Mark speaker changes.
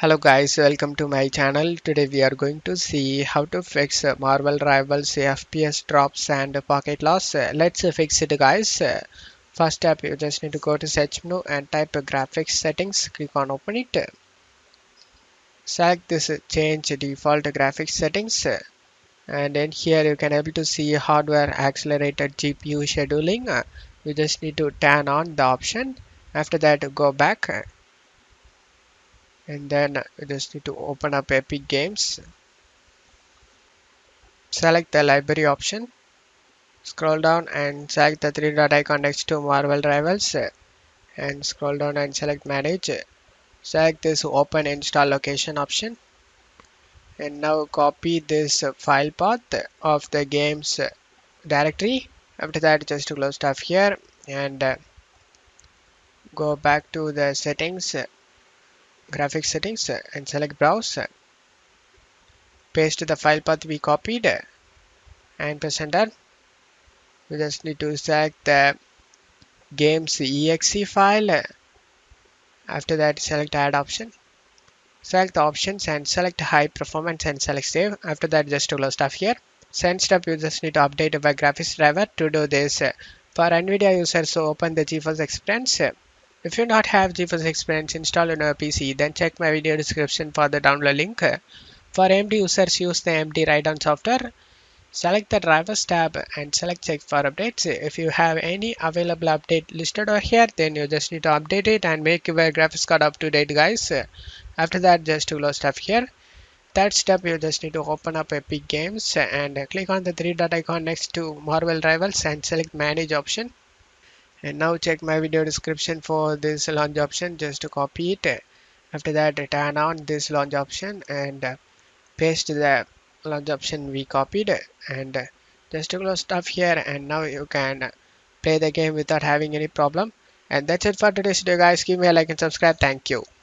Speaker 1: Hello guys, welcome to my channel. Today we are going to see how to fix Marvel Rivals FPS drops and pocket loss. Let's fix it guys. First step, you just need to go to search menu and type graphics settings. Click on open it. Select this change default graphics settings. And then here you can able to see hardware accelerated GPU scheduling. You just need to turn on the option. After that go back and then you just need to open up Epic Games. Select the library option, scroll down and select the three dot icon next to Marvel Rivals and scroll down and select manage. Select this open install location option and now copy this file path of the games directory. After that just close stuff here and go back to the settings, graphics settings and select browse. Paste the file path we copied and press enter. We just need to select the games exe file. After that select add option, select the options and select high performance and select save. After that just close stuff here. Send step, you just need to update by graphics driver. To do this, for NVIDIA users, so open the GeForce Experience. If you not have GeForce Experience installed on your PC, then check my video description for the download link. For AMD users, use the AMD Radeon software. Select the drivers tab and select check for updates. If you have any available update listed over here, then you just need to update it and make your graphics card up to date guys. After that just close stuff here. That step, you just need to open up Epic Games and click on the three dot icon next to Marvel Rivals and select manage option. And now check my video description for this launch option, just to copy it. After that turn on this launch option and paste the launch option we copied and just to close stuff here, and now you can play the game without having any problem. And that's it for today's video guys. Give me a like and subscribe. Thank you.